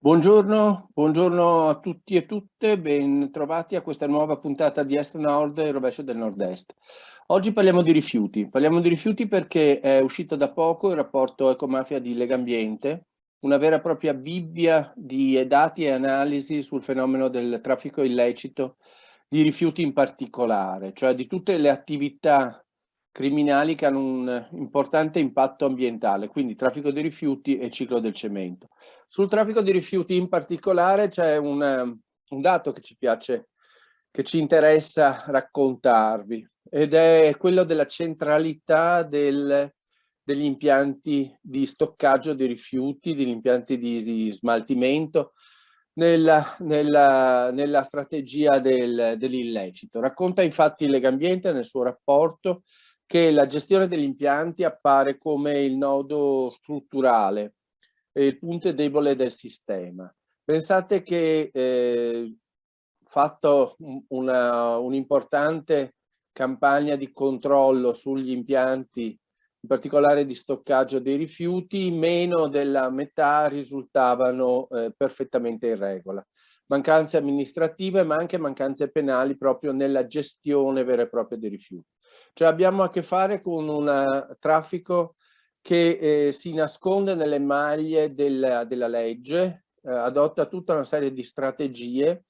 Buongiorno, buongiorno a tutti e tutte, ben trovati a questa nuova puntata di Est Nord e Rovescio del Nord-Est. Oggi parliamo di rifiuti perché è uscito da poco il rapporto Ecomafia di Legambiente, una vera e propria bibbia di dati e analisi sul fenomeno del traffico illecito di rifiuti in particolare, cioè di tutte le attività criminali che hanno un importante impatto ambientale, quindi traffico di rifiuti e ciclo del cemento. Sul traffico di rifiuti in particolare c'è un dato che ci piace, che ci interessa raccontarvi, ed è quello della centralità degli impianti di stoccaggio dei rifiuti, degli impianti di smaltimento nella strategia dell'illecito. Racconta infatti Legambiente nel suo rapporto che la gestione degli impianti appare come il nodo strutturale, il punto debole del sistema. Pensate che fatto un'importante campagna di controllo sugli impianti, in particolare di stoccaggio dei rifiuti, meno della metà risultavano perfettamente in regola. Mancanze amministrative, ma anche mancanze penali proprio nella gestione vera e propria dei rifiuti. Cioè abbiamo a che fare con un traffico che si nasconde nelle maglie della legge, adotta tutta una serie di strategie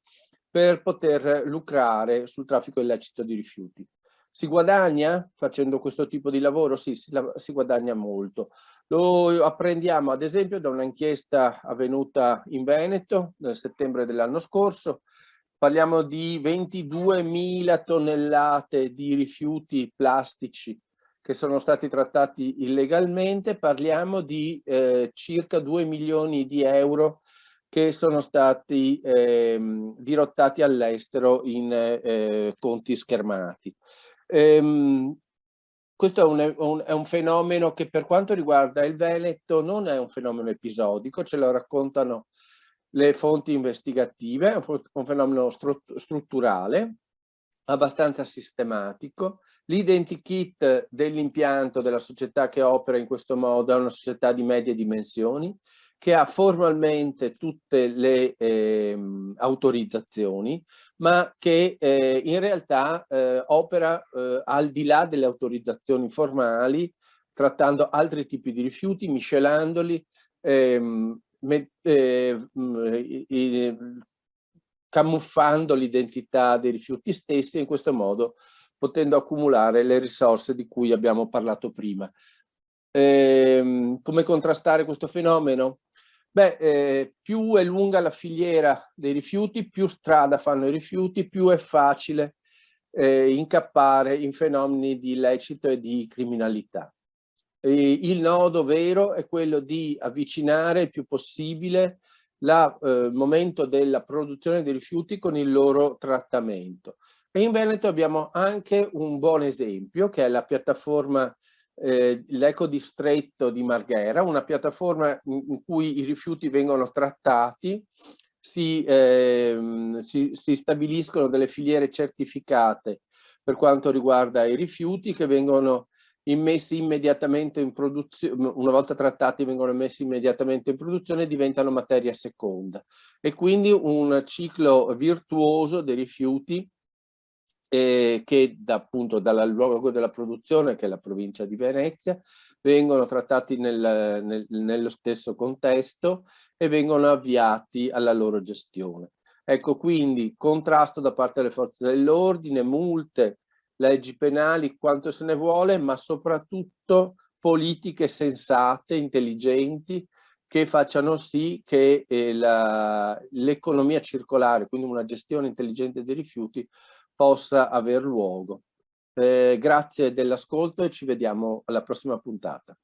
per poter lucrare sul traffico illecito di rifiuti. Si guadagna facendo questo tipo di lavoro? Sì, si guadagna molto. Lo apprendiamo ad esempio da un'inchiesta avvenuta in Veneto nel settembre dell'anno scorso. Parliamo di 22.000 tonnellate di rifiuti plastici che sono stati trattati illegalmente. Parliamo di circa 2 milioni di euro che sono stati dirottati all'estero in conti schermati. Questo è un fenomeno che per quanto riguarda il Veneto non è un fenomeno episodico, ce lo raccontano le fonti investigative, è un fenomeno strutturale, abbastanza sistematico. L'identikit dell'impianto della società che opera in questo modo è una società di medie dimensioni, che ha formalmente tutte le autorizzazioni, ma che in realtà opera al di là delle autorizzazioni formali, trattando altri tipi di rifiuti, miscelandoli, camuffando l'identità dei rifiuti stessi e in questo modo potendo accumulare le risorse di cui abbiamo parlato prima. Come contrastare questo fenomeno? Beh, più è lunga la filiera dei rifiuti, più strada fanno i rifiuti, più è facile incappare in fenomeni di illecito e di criminalità. Il nodo vero è quello di avvicinare il più possibile il momento della produzione dei rifiuti con il loro trattamento. E in Veneto abbiamo anche un buon esempio, che è la piattaforma l'ecodistretto di Marghera, una piattaforma in cui i rifiuti vengono trattati, si stabiliscono delle filiere certificate per quanto riguarda i rifiuti che vengono immessi immediatamente in produzione, una volta trattati vengono messi immediatamente in produzione e diventano materia seconda. E quindi un ciclo virtuoso dei rifiuti che appunto dal luogo della produzione, che è la provincia di Venezia, vengono trattati nello stesso contesto e vengono avviati alla loro gestione. Ecco, quindi contrasto da parte delle forze dell'ordine, multe, leggi penali, quanto se ne vuole, ma soprattutto politiche sensate, intelligenti, che facciano sì che l'economia circolare, quindi una gestione intelligente dei rifiuti, possa aver luogo. Grazie dell'ascolto e ci vediamo alla prossima puntata.